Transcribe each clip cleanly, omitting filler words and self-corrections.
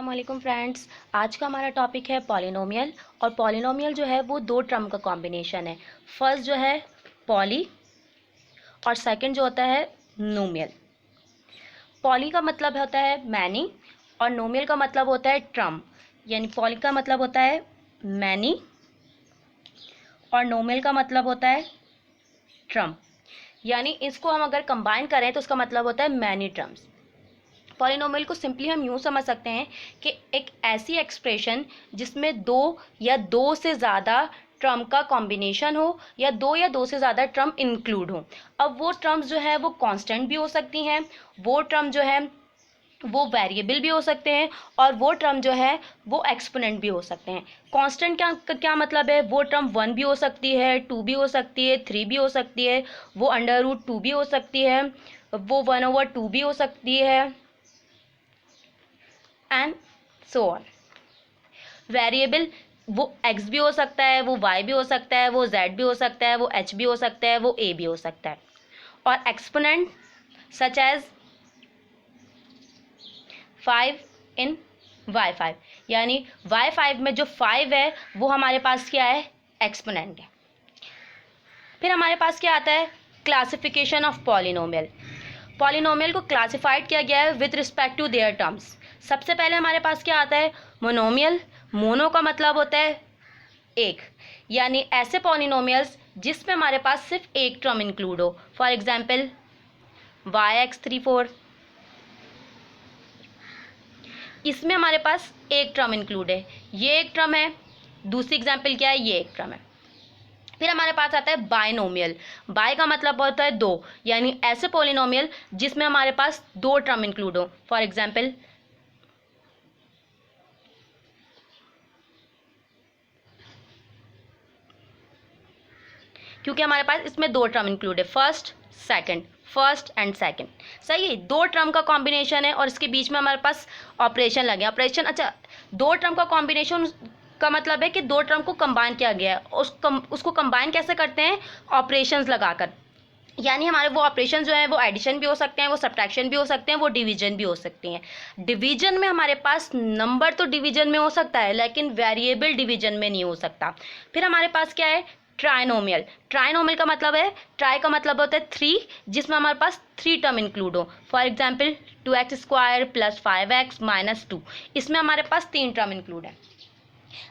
अस्सलाम वालेकुम फ्रेंड्स। आज का हमारा टॉपिक है पॉलिनोमियल। और पॉलिनोमियल जो है वो दो टर्म का कॉम्बिनेशन है। फर्स्ट जो है पॉली और सेकंड जो होता है नोमियल। पॉली का मतलब होता है मैनी और नोमियल का मतलब होता है ट्रम। यानी पॉली का मतलब होता है मैनी और नोमियल का मतलब होता है ट्रम। यानी इसको हम अगर कंबाइन करें तो उसका मतलब होता है मैनी ट्रम्स। पॉलिनोमियल को सिंपली हम यूँ समझ सकते हैं कि एक ऐसी एक्सप्रेशन जिसमें दो या दो से ज़्यादा टर्म का कॉम्बिनेशन हो या दो से ज़्यादा टर्म इंक्लूड हो। अब वो टर्म्स जो है वो कांस्टेंट भी हो सकती हैं, वो टर्म जो है वो वेरिएबल भी हो सकते हैं और वो टर्म जो है वो एक्सपोनेंट भी हो सकते हैं। कांस्टेंट क्या मतलब है, वो टर्म 1 भी हो सकती है, 2 भी हो सकती है, 3 भी हो सकती है, वो अंडर रूट 2 भी हो सकती है, वो 1/2 भी हो सकती है एंड सो ऑन। वेरिएबल वो x भी हो सकता है, वो y भी हो सकता है, वो z भी हो सकता है, वो h भी हो सकता है, वो a भी हो सकता है। और एक्सपोनेंट सच एज 5 इन y5, यानी y5 में जो 5 है वो हमारे पास क्या है, एक्सपोनेंट है। फिर हमारे पास क्या आता है, क्लासिफिकेशन ऑफ पॉलिनोमियल। पॉलिनोमियल को क्लासिफाइड किया गया है with respect to their terms. सबसे पहले हमारे पास क्या आता है, मोनोमियल। मोनो का मतलब होता है एक, यानी ऐसे पॉलिनोमियल्स जिसमें हमारे पास सिर्फ एक टर्म इंक्लूड हो। फॉर एग्जांपल y(x)(3)(4), इसमें हमारे पास एक टर्म इंक्लूड है, ये एक टर्म है। दूसरी एग्जांपल क्या है, ये एक टर्म है। फिर हमारे पास आता है बायनोमियल। बाय का मतलब होता है दो, यानी ऐसे पॉलिनोमियल जिसमें हमारे पास दो टर्म इंक्लूड हो। फॉर एग्जांपल क्योंकि हमारे पास इसमें दो टर्म इंक्लूड है, फर्स्ट एंड सेकंड। सही है, दो टर्म का कॉम्बिनेशन है और इसके बीच में हमारे पास ऑपरेशन लगे। ऑपरेशन, अच्छा, दो टर्म का कॉम्बिनेशन का मतलब है कि दो टर्म को कंबाइन किया गया है। उसको कंबाइन कैसे करते हैं, ऑपरेशंस लगाकर। यानी हमारे वो ऑपरेशन जो है वो एडिशन भी हो सकते हैं, वो सब्ट्रैक्शन भी हो सकते हैं, वो डिवीजन भी हो सकती हैं। डिवीजन में हमारे पास नंबर तो डिवीजन में हो सकता है लेकिन वेरिएबल डिवीजन में नहीं हो सकता। फिर हमारे पास क्या है, ट्राइनोमियल। ट्राइनोमियल का मतलब है, ट्राई का मतलब होता है 3, जिसमें हमारे पास 3 टर्म इंक्लूड हो। फॉर एग्जाम्पल 2x² + 5x - 2, इसमें हमारे पास 3 टर्म इंक्लूड है।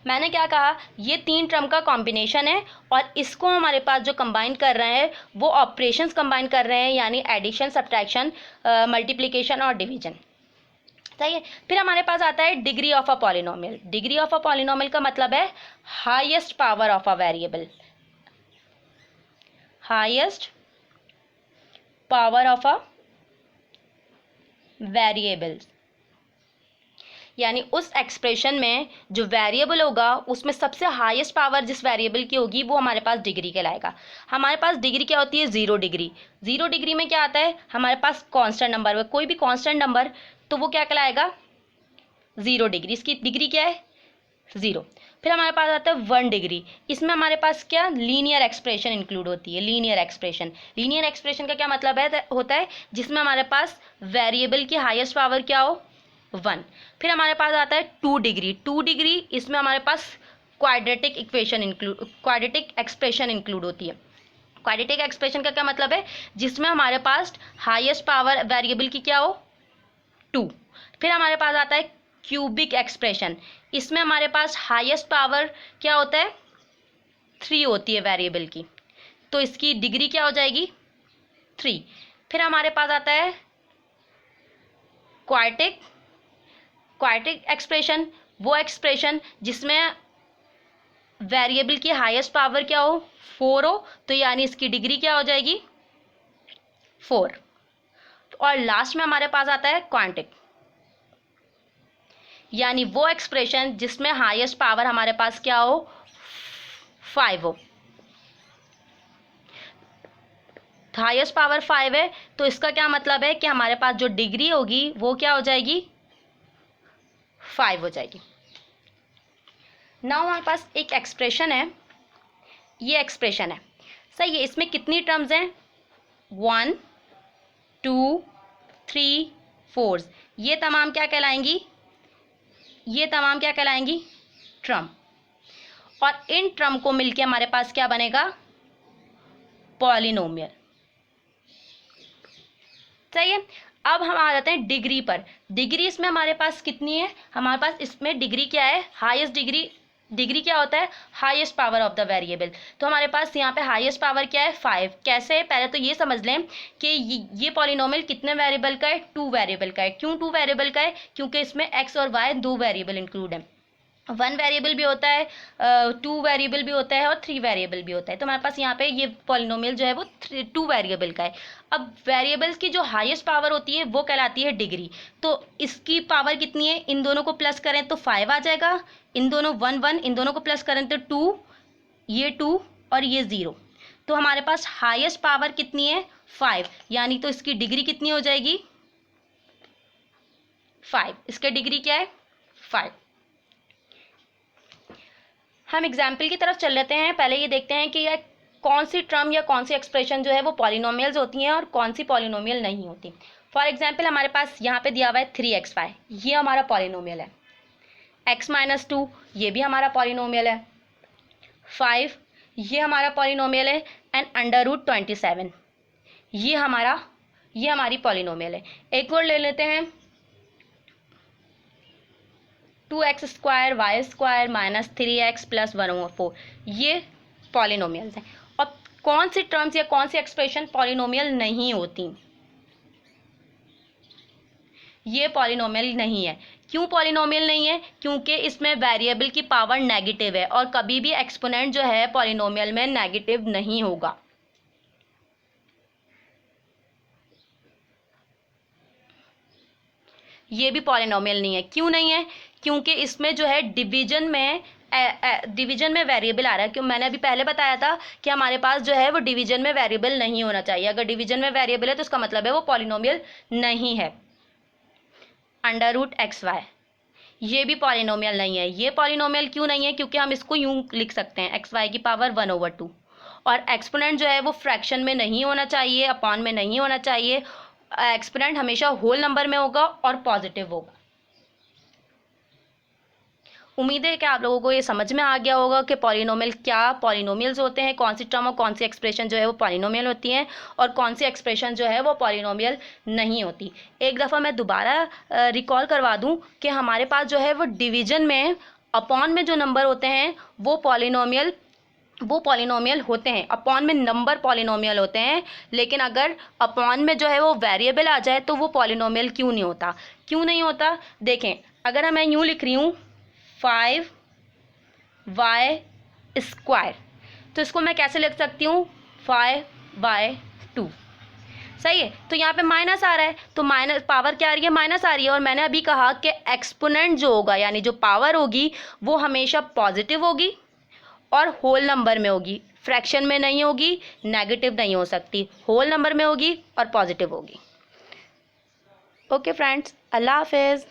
मैंने क्या कहा, ये 3 टर्म का कॉम्बिनेशन है और इसको हमारे पास जो कंबाइन कर रहे हैं वो ऑपरेशंस कंबाइन कर रहे हैं, यानी एडिशन, सब्ट्रैक्शन, मल्टीप्लिकेशन और डिवीजन। सही है। फिर हमारे पास आता है degree of a polynomial. Degree of a polynomial का मतलब है highest power of a variable, highest power of a variable. यानी उस एक्सप्रेशन में जो वेरिएबल होगा उसमें सबसे हाईएस्ट पावर जिस वेरिएबल की होगी वो हमारे पास डिग्री कहलाएगा। हमारे पास डिग्री क्या होती है, 0 डिग्री। 0 डिग्री में क्या आता है, हमारे पास कांस्टेंट नंबर है, कोई भी कांस्टेंट नंबर, तो वो क्या कहलाएगा, 0 डिग्री। इसकी डिग्री क्या है, 0। फिर हमारे पास आता है 1 डिग्री। इसमें हमारे पास क्या, लीनियर एक्सप्रेशन इंक्लूड होती है। लीनियर एक्सप्रेशन, लीनियर एक्सप्रेशन का क्या मतलब है, होता है जिसमें हमारे पास वेरिएबल की हाईएस्ट पावर क्या हो, 1। फिर हमारे पास आता है 2 डिग्री। 2 डिग्री, इसमें हमारे पास क्वाड्रेटिक एक्सप्रेशन इंक्लूड होती है। क्वाड्रेटिक एक्सप्रेशन का क्या मतलब है, जिसमें हमारे पास हाईएस्ट पावर वेरिएबल की क्या हो, 2। फिर हमारे पास आता है क्यूबिक एक्सप्रेशन। इसमें हमारे पास हाईएस्ट पावर क्या होता है, 3 होती है वेरिएबल की, तो इसकी डिग्री क्या हो जाएगी, 3। फिर हमारे पास आता है क्वाड्रेटिक एक्सप्रेशन, वो एक्सप्रेशन जिसमें वेरिएबल की हाईएस्ट पावर क्या हो, 4 हो, तो यानी इसकी डिग्री क्या हो जाएगी, 4। और लास्ट में हमारे पास आता है क्वांटिक, यानी वो एक्सप्रेशन जिसमें हाईएस्ट पावर हमारे पास क्या हो, 5 हो। हाईएस्ट पावर 5 है तो इसका क्या मतलब है कि हमारे पास जो डिग्री होगी वो क्या हो जाएगी, 5 हो जाएगी। नाउ हमारे पास एक एक्सप्रेशन है, ये एक्सप्रेशन है, सही है। इसमें कितनी टर्म्स हैं, 1 2 3 4, ये तमाम क्या कहलाएंगी, ये तमाम क्या कहलाएंगी, टर्म। और इन टर्म को मिलके हमारे पास क्या बनेगा, पॉलिनोमियल। सही है। अब हम आ जाते हैं डिग्री पर। डिग्री इसमें हमारे पास कितनी है, हमारे पास इसमें डिग्री क्या है, हाईएस्ट डिग्री। डिग्री क्या होता है, highest power of the variable. तो हमारे पास यहाँ पे हाईएस्ट पावर क्या है, 5। कैसे है, पहले तो ये समझ लें कि ये पॉलिनोमियल कितने वेरिएबल का है, 2 वेरिएबल का है। क्यों 2 वेरिएबल का है, क्योंकि इसमें एक्स और वाई 2 वेरिएबल इंक्लूड है। 1 वेरिएबल भी होता है, 2 वेरिएबल भी होता है और 3 वेरिएबल भी होता है। तो हमारे पास यहाँ पे ये पॉलिनोमियल जो है वो 2 वेरिएबल का है। अब वेरिएबल्स की जो हाईएस्ट पावर होती है वो कहलाती है डिग्री। तो इसकी पावर कितनी है, इन दोनों को प्लस करें तो 5 आ जाएगा, इन दोनों 1 1, इन दोनों को प्लस करें तो 2, ये 2 और ये 0। तो हमारे पास हाईएस्ट पावर कितनी है, 5, यानी तो इसकी डिग्री कितनी हो जाएगी, 5। इसके डिग्री क्या है, 5। हम एग्जाम्पल की तरफ चल लेते हैं। पहले ये देखते हैं कि यह कौन सी टर्म या कौन सी एक्सप्रेशन जो है वो पॉलिनोमियल्स होती हैं और कौन सी पॉलिनोमियल नहीं होती। फॉर एग्जाम्पल हमारे पास यहाँ पे दिया हुआ है 3xy, ये हमारा पॉलिनोमियल है। x-2 ये भी हमारा पॉलिनोमियल है। 5 ये हमारा पॉलिनोमियल है। एंड √27 ये हमारी पॉलिनोमियल है। एक और ले लेते हैं 2x² y² minus 3x plus 1/4, ये पॉलिनोमियल्स हैं। और कौन सी टर्म्स या कौन सी एक्सप्रेशन पॉलिनोमियल नहीं होती, ये पॉलिनोमियल नहीं है। क्यों पॉलिनोमियल नहीं है, क्योंकि इसमें वेरिएबल की पावर नेगेटिव है और कभी भी एक्सपोनेंट जो है पॉलिनोमियल में नेगेटिव नहीं होगा। ये भी पॉलिनोमियल नहीं है। क्यों नहीं है, क्योंकि इसमें जो है डिवीजन में वेरिएबल आ रहा है। क्यों, मैंने अभी पहले बताया था कि हमारे पास जो है वो डिवीजन में वेरिएबल नहीं होना चाहिए। अगर डिवीजन में वेरिएबल है तो उसका मतलब है वो पॉलिनोमियल नहीं है। √xy ये भी पॉलिनोमियल नहीं है। ये पॉलिनोमियल क्यों नहीं है, क्योंकि हम इसको यूं लिख सकते हैं xy की पावर 1/2। और एक्सपोनेंट जो है वो फ्रैक्शन में नहीं होना चाहिए, अपॉन में नहीं होना चाहिए। एक्सपोनेंट हमेशा होल नंबर में होगा और पॉजिटिव होगा। उम्मीद है कि आप लोगों को ये समझ में आ गया होगा कि पॉलिनोमियल्स होते हैं, कौन सी टर्म और कौन सी एक्सप्रेशन जो है वो पॉलिनोमियल होती हैं और कौन सी एक्सप्रेशन जो है वो पॉलिनोमियल नहीं होती। एक दफ़ा मैं दोबारा रिकॉल करवा दूं कि हमारे पास जो है वो डिवीजन में अपॉन में जो नंबर होते हैं वो पॉलिनोमियल होते हैं। अपॉन में नंबर पॉलिनोमियल होते हैं, लेकिन अगर अपॉन में जो है वो वेरिएबल आ जाए तो वो पॉलिनोमियल क्यों नहीं होता। क्यों नहीं होता, देखें, अगर मैं यूँ लिख रही हूँ 5y² तो इसको मैं कैसे लिख सकती हूँ, 5/2। सही है। तो यहाँ पे माइनस आ रहा है, तो माइनस पावर क्या आ रही है, माइनस आ रही है। और मैंने अभी कहा कि एक्सपोनेंट जो होगा, यानी जो पावर होगी वो हमेशा पॉजिटिव होगी और होल नंबर में होगी, फ्रैक्शन में नहीं होगी, नेगेटिव नहीं हो सकती, होल नंबर में होगी और पॉजिटिव होगी। ओके फ्रेंड्स, अल्लाह हाफिज़।